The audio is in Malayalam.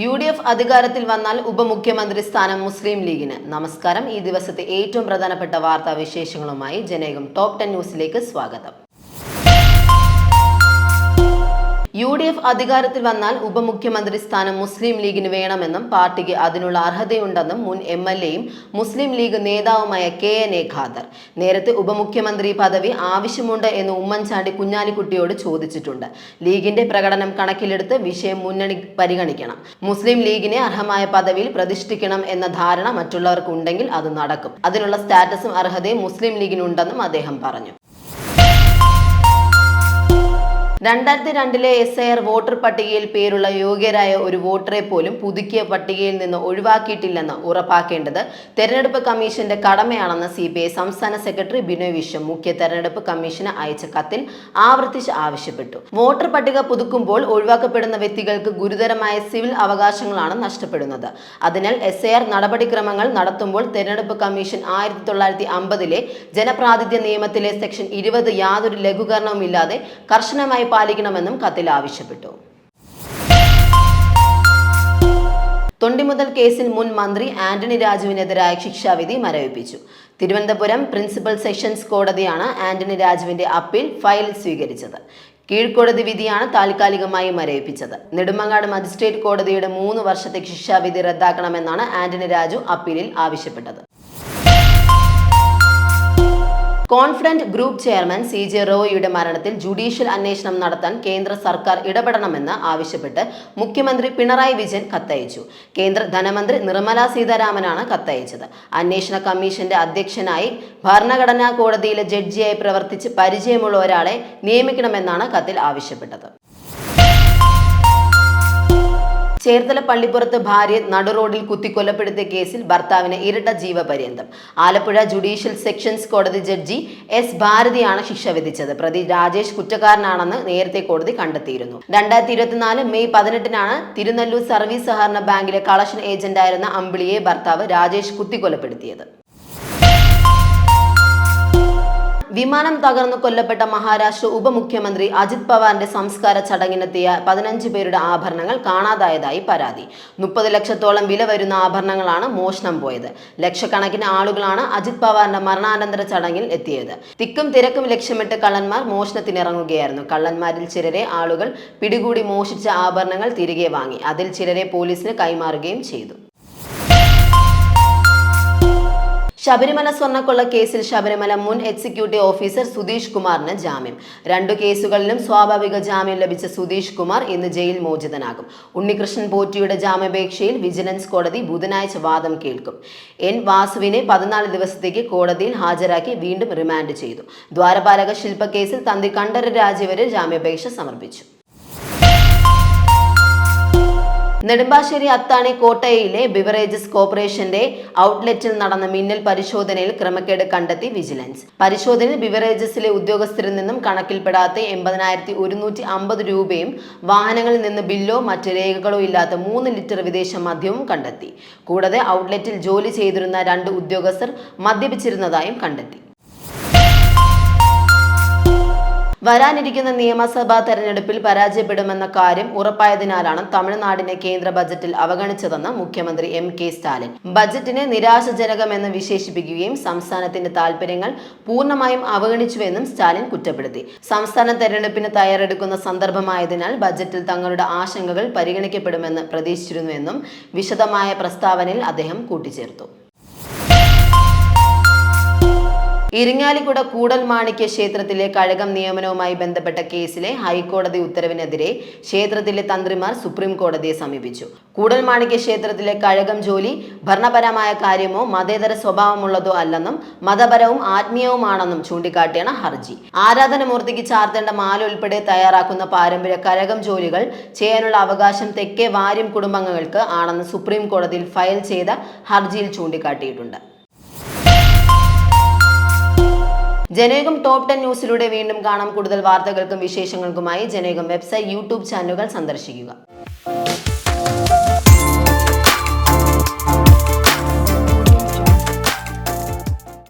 UDF അധികാരത്തിൽ വന്നാൽ ഉപമുഖ്യമന്ത്രി സ്ഥാനം മുസ്ലിം ലീഗിന്. നമസ്കാരം. ഈ ദിവസത്തെ ഏറ്റവും പ്രധാനപ്പെട്ട വാർത്താ വിശേഷങ്ങളുമായി ജനേകം ടോപ്പ് 10 ന്യൂസിലേക്ക് സ്വാഗതം. UDF അധികാരത്തിൽ വന്നാൽ ഉപമുഖ്യമന്ത്രി സ്ഥാനം മുസ്ലിം ലീഗിന് വേണമെന്നും പാർട്ടിക്ക് അതിനുള്ള അർഹതയുണ്ടെന്നും മുൻ MLA-യും മുസ്ലിം ലീഗ് നേതാവുമായ KNA ഖാദർ നേരത്തെ ഉപമുഖ്യമന്ത്രി പദവി ആവശ്യമുണ്ട് എന്ന് ഉമ്മൻചാണ്ടി കുഞ്ഞാലിക്കുട്ടിയോട് ചോദിച്ചിട്ടുണ്ട്. ലീഗിന്റെ പ്രകടനം കണക്കിലെടുത്ത് വിഷയം മുന്നണി പരിഗണിക്കണം. മുസ്ലിം ലീഗിനെ അർഹമായ പദവിയിൽ പ്രതിഷ്ഠിക്കണം എന്ന ധാരണ മറ്റുള്ളവർക്ക് ഉണ്ടെങ്കിൽ അത് നടക്കും. അതിനുള്ള സ്റ്റാറ്റസും അർഹതയും മുസ്ലിം ലീഗിനുണ്ടെന്നും അദ്ദേഹം പറഞ്ഞു. 2002 SIR വോട്ടർ പട്ടികയിൽ പേരുള്ള യോഗ്യരായ ഒരു വോട്ടറെ പോലും പുതുക്കിയ പട്ടികയിൽ നിന്ന് ഒഴിവാക്കിയിട്ടില്ലെന്ന് ഉറപ്പാക്കേണ്ടത് തെരഞ്ഞെടുപ്പ് കമ്മീഷന്റെ കടമയാണെന്ന് CPI സംസ്ഥാന സെക്രട്ടറി ബിനോയ് വിശ്വം മുഖ്യ തെരഞ്ഞെടുപ്പ് കമ്മീഷന് അയച്ച കത്തിൽ ആവർത്തിച്ച് ആവശ്യപ്പെട്ടു. വോട്ടർ പട്ടിക പുതുക്കുമ്പോൾ ഒഴിവാക്കപ്പെടുന്ന വ്യക്തികൾക്ക് ഗുരുതരമായ സിവിൽ അവകാശങ്ങളാണ് നഷ്ടപ്പെടുന്നത്. അതിനാൽ SIR നടപടിക്രമങ്ങൾ നടത്തുമ്പോൾ തെരഞ്ഞെടുപ്പ് കമ്മീഷൻ 1950 ജനപ്രാതിനിധ്യ നിയമത്തിലെ സെക്ഷൻ 20 യാതൊരു ലഘൂകരണവുമില്ലാതെ കർശനമായി പാലിക്കണമെന്നും കത്തിൽ ആവശ്യപ്പെട്ടു. തൊണ്ടിമുതൽ കേസിൽ മുൻ മന്ത്രി ആന്റണി രാജുവിനെതിരായ ശിക്ഷാവിധി മരവിപ്പിച്ചു. തിരുവനന്തപുരം പ്രിൻസിപ്പൽ സെഷൻസ് കോടതിയാണ് ആന്റണി രാജുവിന്റെ അപ്പീൽ ഫയൽ സ്വീകരിച്ചത്. കീഴ്ക്കോടതി വിധിയാണ് താൽക്കാലികമായി മരവിപ്പിച്ചത്. നെടുമങ്ങാട് മജിസ്ട്രേറ്റ് കോടതിയുടെ 3 വർഷത്തെ ശിക്ഷാവിധി റദ്ദാക്കണമെന്നാണ് ആന്റണി രാജു അപ്പീലിൽ ആവശ്യപ്പെട്ടത്. കോൺഫിഡന്റ് ഗ്രൂപ്പ് ചെയർമാൻ CJ റോയിയുടെ മരണത്തിൽ ജുഡീഷ്യൽ അന്വേഷണം നടത്താൻ കേന്ദ്ര സർക്കാർ ഇടപെടണമെന്ന് ആവശ്യപ്പെട്ട് മുഖ്യമന്ത്രി പിണറായി വിജയൻ കത്തയച്ചു. കേന്ദ്ര ധനമന്ത്രി നിർമ്മല സീതാരാമനാണ് കത്തയച്ചത്. അന്വേഷണ കമ്മീഷന്റെ അധ്യക്ഷനായി ഭരണഘടനാ കോടതിയിലെ ജഡ്ജിയായി പ്രവർത്തിച്ച് പരിചയമുള്ള ഒരാളെ നിയമിക്കണമെന്നാണ് കത്തിൽ ആവശ്യപ്പെട്ടത്. ചേർത്തല പള്ളിപ്പുറത്ത് ഭാര്യയെ നടുറോഡിൽ കുത്തിക്കൊലപ്പെടുത്തിയ കേസിൽ ഭർത്താവിന് ഇരട്ട ജീവപര്യന്തം. ആലപ്പുഴ ജുഡീഷ്യൽ സെഷൻസ് കോടതി ജഡ്ജി S ഭാരതിയാണ് ശിക്ഷ വിധിച്ചത്. പ്രതി രാജേഷ് കുറ്റക്കാരനാണെന്ന് നേരത്തെ കോടതി കണ്ടെത്തിയിരുന്നു. 2024 മെയ് 18 തിരുനെല്ലൂർ സർവീസ് സഹകരണ ബാങ്കിലെ കളക്ഷൻ ഏജന്റായിരുന്ന അമ്പിളിയെ ഭർത്താവ് രാജേഷ് കുത്തിക്കൊലപ്പെടുത്തിയത്. വിമാനം തകർന്നു കൊല്ലപ്പെട്ട മഹാരാഷ്ട്ര ഉപമുഖ്യമന്ത്രി അജിത് പവാറിന്റെ സംസ്കാര ചടങ്ങിനെത്തിയ 15 പേരുടെ ആഭരണങ്ങൾ കാണാതായതായി പരാതി. 30 ലക്ഷത്തോളം വില വരുന്ന ആഭരണങ്ങളാണ് മോഷണം പോയത്. ലക്ഷക്കണക്കിന് ആളുകളാണ് അജിത് പവാറിന്റെ മരണാനന്തര ചടങ്ങിൽ എത്തിയത്. തിക്കും തിരക്കും ലക്ഷ്യമിട്ട് കള്ളന്മാർ മോഷണത്തിനിറങ്ങുകയായിരുന്നു. കള്ളന്മാരിൽ ചിലരെ ആളുകൾ പിടികൂടി മോഷിച്ച ആഭരണങ്ങൾ തിരികെ വാങ്ങി. അതിൽ ചിലരെ പോലീസിന് കൈമാറുകയും ചെയ്തു. ശബരിമല സ്വർണ്ണക്കൊള്ള കേസിൽ ശബരിമല മുൻ എക്സിക്യൂട്ടീവ് ഓഫീസർ സുധീഷ് കുമാറിന് ജാമ്യം. 2 കേസുകളിലും സ്വാഭാവിക ജാമ്യം ലഭിച്ച സുധീഷ് കുമാർ ഇന്ന് ജയിൽ മോചിതനാകും. ഉണ്ണികൃഷ്ണൻ പോറ്റിയുടെ ജാമ്യാപേക്ഷയിൽ വിജിലൻസ് കോടതി ബുധനാഴ്ച വാദം കേൾക്കും. N വാസുവിനെ 14 ദിവസത്തേക്ക് കോടതിയിൽ ഹാജരാക്കി വീണ്ടും റിമാൻഡ് ചെയ്തു. ദ്വാരപാലക ശില്പക്കേസിൽ തന്ത്രി കണ്ഠരര് രാജീവര് ജാമ്യാപേക്ഷ സമർപ്പിച്ചു. നെടുമ്പാശ്ശേരി അത്താണി കോട്ടയിലെ ബിവറേജസ് കോർപ്പറേഷന്റെ ഔട്ട്ലെറ്റിൽ നടന്ന മിന്നൽ പരിശോധനയിൽ ക്രമക്കേട് കണ്ടെത്തി വിജിലൻസ്. പരിശോധനയിൽ ബിവറേജസിലെ ഉദ്യോഗസ്ഥരിൽ നിന്നും കണക്കിൽപ്പെടാത്ത 80,150 രൂപയും വാഹനങ്ങളിൽ നിന്ന് ബില്ലോ മറ്റ് രേഖകളോ ഇല്ലാത്ത 3 ലിറ്റർ വിദേശ മദ്യവും കണ്ടെത്തി. കൂടാതെ ഔട്ട്ലെറ്റിൽ ജോലി ചെയ്തിരുന്ന 2 ഉദ്യോഗസ്ഥർ മദ്യപിച്ചിരുന്നതായും കണ്ടെത്തി. വരാനിരിക്കുന്ന നിയമസഭാ തെരഞ്ഞെടുപ്പിൽ പരാജയപ്പെടുമെന്ന കാര്യം ഉറപ്പായതിനാലാണ് തമിഴ്നാടിനെ കേന്ദ്ര ബജറ്റിൽ അവഗണിച്ചതെന്ന് മുഖ്യമന്ത്രി MK സ്റ്റാലിൻ ബജറ്റിനെ നിരാശാജനകമെന്ന് വിശേഷിപ്പിക്കുകയും സംസ്ഥാനത്തിന്റെ താൽപര്യങ്ങൾ പൂർണ്ണമായും അവഗണിച്ചുവെന്നും സ്റ്റാലിൻ കുറ്റപ്പെടുത്തി. സംസ്ഥാന തെരഞ്ഞെടുപ്പിന് തയ്യാറെടുക്കുന്ന സന്ദർഭമായതിനാൽ ബജറ്റിൽ തങ്ങളുടെ ആശങ്കകൾ പരിഗണിക്കപ്പെടുമെന്ന് പ്രതീക്ഷിച്ചിരുന്നുവെന്നും വിശദമായ പ്രസ്താവനയിൽ അദ്ദേഹം കൂട്ടിച്ചേർത്തു. ഇരിങ്ങാലിക്കുട കൂടൽമാണിക്യ ക്ഷേത്രത്തിലെ കഴകം നിയമനവുമായി ബന്ധപ്പെട്ട കേസിലെ ഹൈക്കോടതി ഉത്തരവിനെതിരെ ക്ഷേത്രത്തിലെ തന്ത്രിമാർ സുപ്രീം കോടതിയെ സമീപിച്ചു. കൂടൽമാണിക്യ ക്ഷേത്രത്തിലെ കഴകം ജോലി ഭരണപരമായ കാര്യമോ മതേതര സ്വഭാവമുള്ളതോ അല്ലെന്നും മതപരവും ആത്മീയവുമാണെന്നും ചൂണ്ടിക്കാട്ടിയാണ് ഹർജി. ആരാധനമൂർത്തിക്ക് ചാർത്തേണ്ട മാല ഉൾപ്പെടെ തയ്യാറാക്കുന്ന പാരമ്പര്യ കരകം ജോലികൾ ചെയ്യാനുള്ള അവകാശം തെക്കേ വാര്യം കുടുംബാംഗങ്ങൾക്ക് ആണെന്ന് സുപ്രീം കോടതിയിൽ ഫയൽ ചെയ്ത ഹർജിയിൽ ചൂണ്ടിക്കാട്ടിയിട്ടുണ്ട്. ജനേകം ടോപ്പ് 10 ന്യൂസിലൂടെ വീണ്ടും കാണാം. കൂടുതൽ വാർത്തകൾക്കും വിശേഷങ്ങൾക്കുമായി ജനേകം വെബ്സൈറ്റ്, YouTube ചാനലുകൾ സന്ദർശിക്കുക.